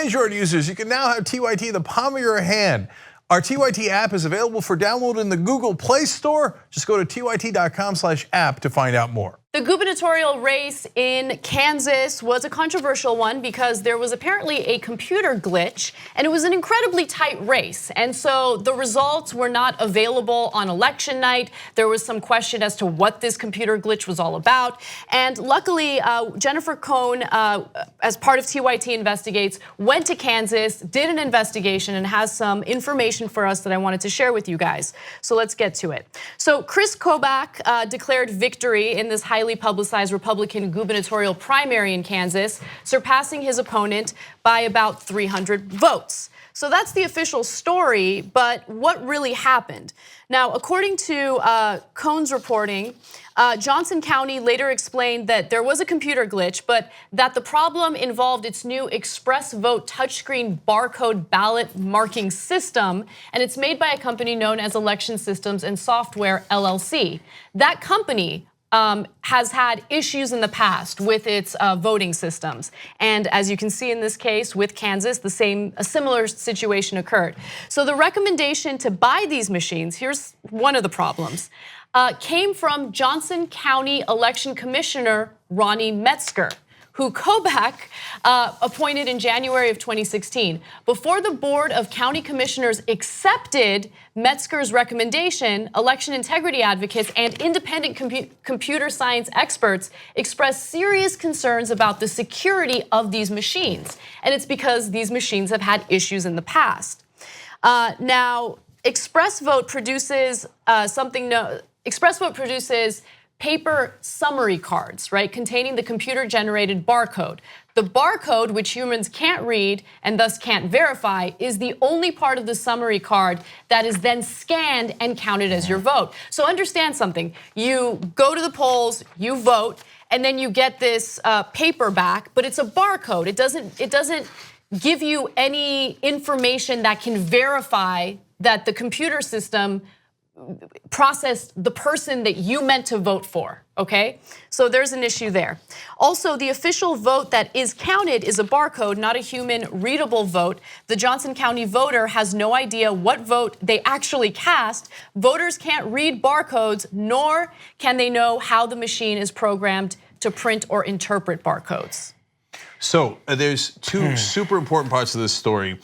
Android users, you can now have TYT in the palm of your hand. Our TYT app is available for download in the Google Play Store. Just go to tyt.com/app to find out more. The gubernatorial race in Kansas was a controversial one because there was apparently a computer glitch and it was an incredibly tight race. And so the results were not available on election night. There was some question as to what this computer glitch was all about. And luckily, Jennifer Cohn, as part of TYT Investigates, went to Kansas, did an investigation, and has some information for us that I wanted to share with you guys. So let's get to it. So Kris Kobach declared victory in this highly publicized Republican gubernatorial primary in Kansas, surpassing his opponent by about 300 votes. So that's the official story, but what really happened? Now, according to Cohn's reporting, Johnson County later explained that there was a computer glitch, but that the problem involved its new Express Vote touchscreen barcode ballot marking system, and it's made by a company known as Election Systems and Software LLC. That company has had issues in the past with its voting systems. And as you can see in this case with Kansas, a similar situation occurred. So the recommendation to buy these machines, here's one of the problems, came from Johnson County Election Commissioner Ronnie Metzger, who Kobach appointed in January of 2016. Before the Board of County Commissioners accepted Metzger's recommendation, election integrity advocates and independent computer science experts expressed serious concerns about the security of these machines. And it's because these machines have had issues in the past. Now, Express Vote produces paper summary cards, right, containing the computer-generated barcode. The barcode, which humans can't read and thus can't verify, is the only part of the summary card that is then scanned and counted as your vote. So understand something, you go to the polls, you vote, and then you get this paper back, but it's a barcode. It doesn't give you any information that can verify that the computer system processed the person that you meant to vote for, okay? So there's an issue there. Also, the official vote that is counted is a barcode, not a human readable vote. The Johnson County voter has no idea what vote they actually cast. Voters can't read barcodes, nor can they know how the machine is programmed to print or interpret barcodes. So there's two super important parts of this story.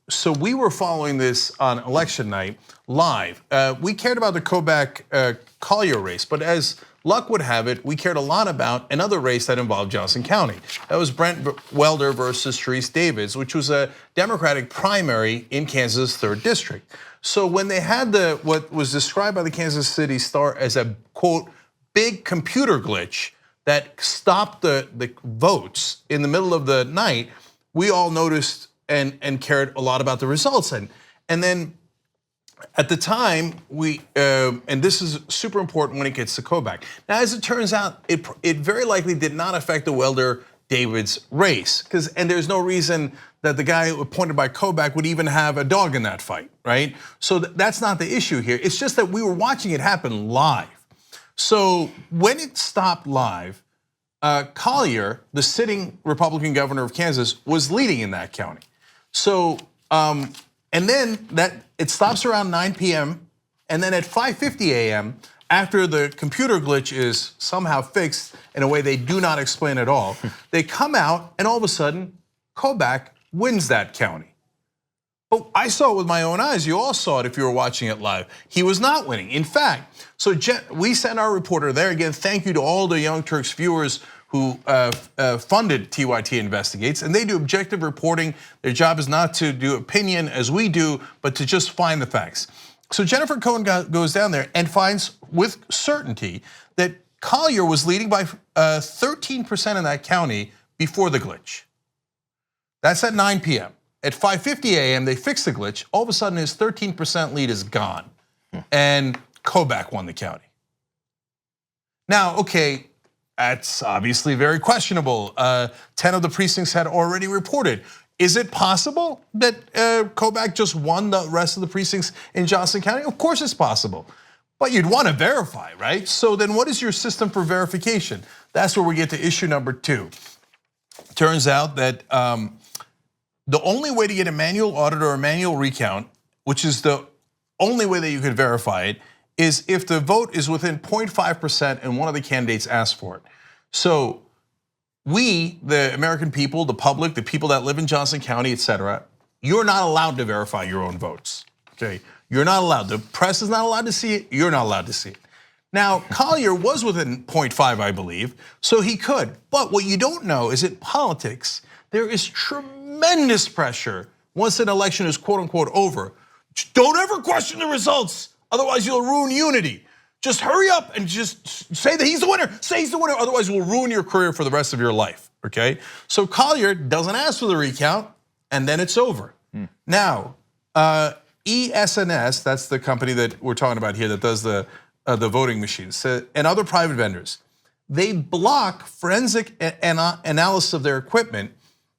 So we were following this on election night live. We cared about the Kobach Colyer race, but as luck would have it, we cared a lot about another race that involved Johnson County. That was Brent Welder versus Sharice Davids, which was a Democratic primary in Kansas' 3rd district. So when they had what was described by the Kansas City Star as a, quote, big computer glitch that stopped the votes in the middle of the night, we all noticed and cared a lot about the results. And then at the time, and this is super important when it gets to Kobach. Now, as it turns out, it very likely did not affect the Welder-Davids race, and there's no reason that the guy appointed by Kobach would even have a dog in that fight, right? So that's not the issue here. It's just that we were watching it happen live. So when it stopped live, Colyer, the sitting Republican governor of Kansas, was leading in that county. So, and then it stops around 9 p.m. and then at 5:50 a.m., after the computer glitch is somehow fixed in a way they do not explain at all, they come out and all of a sudden, Kobach wins that county. But I saw it with my own eyes. You all saw it if you were watching it live. He was not winning. In fact, so we sent our reporter there. Again, thank you to all the Young Turks viewers who funded TYT Investigates, and they do objective reporting. Their job is not to do opinion as we do, but to just find the facts. So Jennifer Cohn goes down there and finds with certainty that Colyer was leading by 13% in that county before the glitch. That's at 9 p.m. At 5:50 a.m., they fix the glitch. All of a sudden, his 13% lead is gone, and Kobach won the county. Now, okay, that's obviously very questionable. 10 of the precincts had already reported. Is it possible that Kobach just won the rest of the precincts in Johnson County? Of course it's possible, but you'd want to verify, right? So then what is your system for verification? That's where we get to issue number 2. Turns out that the only way to get a manual audit or a manual recount, which is the only way that you could verify it, is if the vote is within 0.5% and one of the candidates asks for it. So we, the American people, the public, the people that live in Johnson County, et cetera, you're not allowed to verify your own votes, okay? You're not allowed. The press is not allowed to see it. You're not allowed to see it. Now, Colyer was within 0.5, I believe, so he could. But what you don't know is in politics, there is tremendous pressure once an election is quote unquote over. Don't ever question the results, otherwise you'll ruin unity. Just hurry up and just say that he's the winner, say he's the winner, otherwise we'll ruin your career for the rest of your life, okay? So Colyer doesn't ask for the recount, and then it's over. Now, ESNS, that's the company that we're talking about here that does the voting machines, and other private vendors, they block forensic analysis of their equipment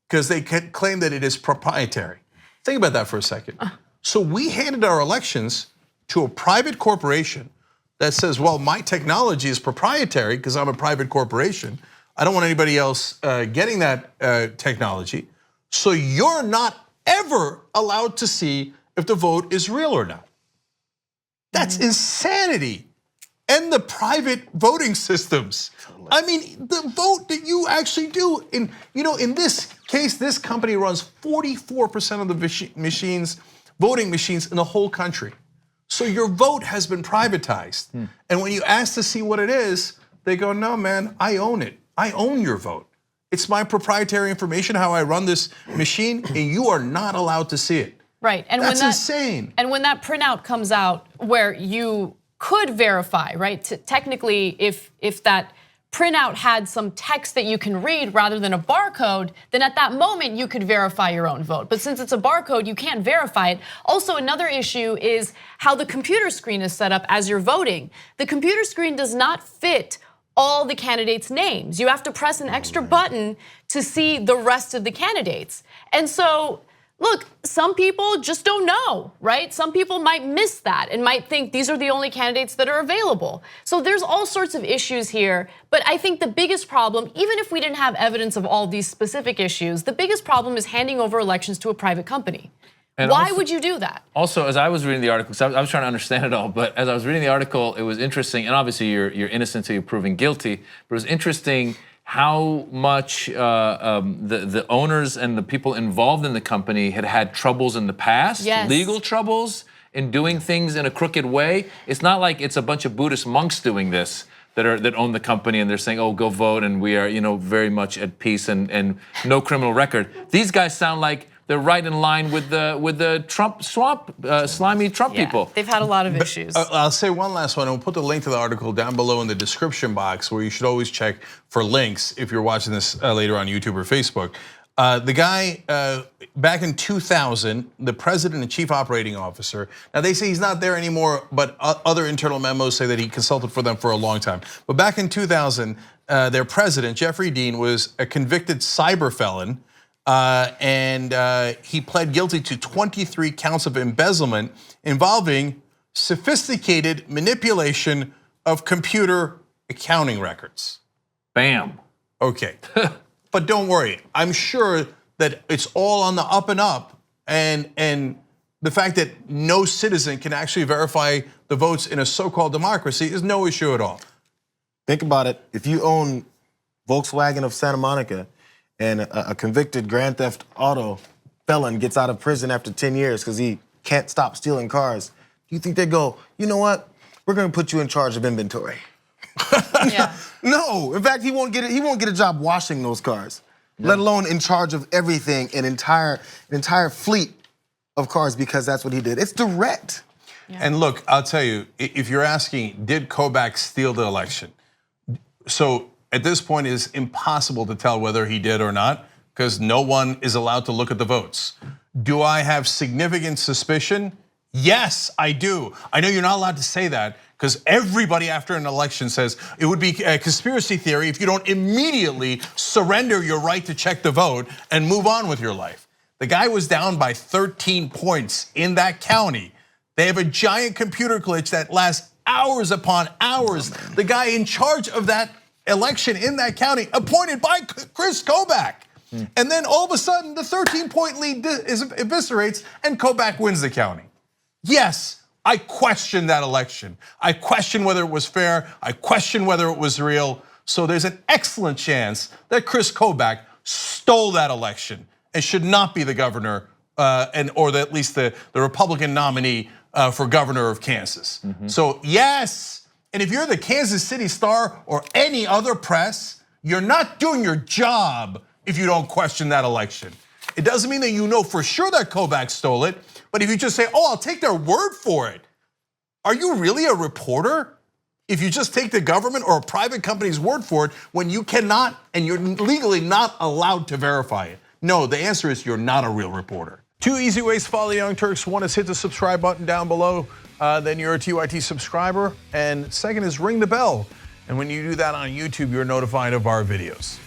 because they claim that it is proprietary. Think about that for a second. So we handed our elections to a private corporation that says, well, my technology is proprietary because I'm a private corporation. I don't want anybody else getting that technology. So you're not ever allowed to see if the vote is real or not. That's insanity. And the private voting systems. I mean, the vote that you actually do, in this case, this company runs 44% of the voting machines in the whole country. So your vote has been privatized. And when you ask to see what it is, they go, no, man, I own it. I own your vote. It's my proprietary information, how I run this machine, and you are not allowed to see it. Right, and that's insane. And when that printout comes out where you could verify, right? Technically, if that printout had some text that you can read rather than a barcode, then at that moment you could verify your own vote. But since it's a barcode, you can't verify it. Also, another issue is how the computer screen is set up as you're voting. The computer screen does not fit all the candidates' names. You have to press an extra button to see the rest of the candidates. And so, look, some people just don't know, right? Some people might miss that and might think these are the only candidates that are available. So there's all sorts of issues here, but I think the biggest problem, even if we didn't have evidence of all these specific issues, the biggest problem is handing over elections to a private company. And why would you do that? Also, as I was reading the article, I was trying to understand it all, but as I was reading the article, it was interesting, and obviously you're innocent until you're proven guilty, but it was interesting how much the owners and the people involved in the company had troubles in the past, legal troubles in doing things in a crooked way. It's not like it's a bunch of Buddhist monks doing this that own the company and they're saying, oh, go vote and we are very much at peace and no criminal record. These guys sound like they're right in line with the Trump slimy Trump people. They've had a lot of issues. I'll say one last one, and we'll put the link to the article down below in the description box, where you should always check for links if you're watching this later on YouTube or Facebook. The guy, back in 2000, the president and chief operating officer, now they say he's not there anymore, but other internal memos say that he consulted for them for a long time. But back in 2000, their president, Jeffrey Dean, was a convicted cyber felon. And he pled guilty to 23 counts of embezzlement involving sophisticated manipulation of computer accounting records. Bam. Okay, but don't worry. I'm sure that it's all on the up and up, and the fact that no citizen can actually verify the votes in a so-called democracy is no issue at all. Think about it. If you own Volkswagen of Santa Monica, and a convicted Grand Theft Auto felon gets out of prison after 10 years because he can't stop stealing cars, do you think they go, you know what? We're gonna put you in charge of inventory. Yeah. No, in fact, he won't get a job washing those cars, let alone in charge of everything, an entire fleet of cars, because that's what he did. It's direct. Yeah. And look, I'll tell you, if you're asking, did Kobach steal the election? So at this point, it is impossible to tell whether he did or not, because no one is allowed to look at the votes. Do I have significant suspicion? Yes, I do. I know you're not allowed to say that, because everybody after an election says it would be a conspiracy theory if you don't immediately surrender your right to check the vote and move on with your life. The guy was down by 13 points in that county. They have a giant computer glitch that lasts hours upon hours. The guy in charge of that election in that county, appointed by Kris Kobach. And then all of a sudden, the 13-point lead eviscerates and Kobach wins the county. Yes, I question that election. I question whether it was fair. I question whether it was real. So there's an excellent chance that Kris Kobach stole that election and should not be the governor, or at least the Republican nominee for governor of Kansas. So yes, and if you're the Kansas City Star or any other press, you're not doing your job if you don't question that election. It doesn't mean that you know for sure that Kobach stole it, but if you just say, oh, I'll take their word for it. Are you really a reporter? If you just take the government or a private company's word for it when you cannot and you're legally not allowed to verify it? No, the answer is you're not a real reporter. 2 easy ways to follow the Young Turks. One is hit the subscribe button down below, then you're a TYT subscriber. And second is ring the bell. And when you do that on YouTube, you're notified of our videos.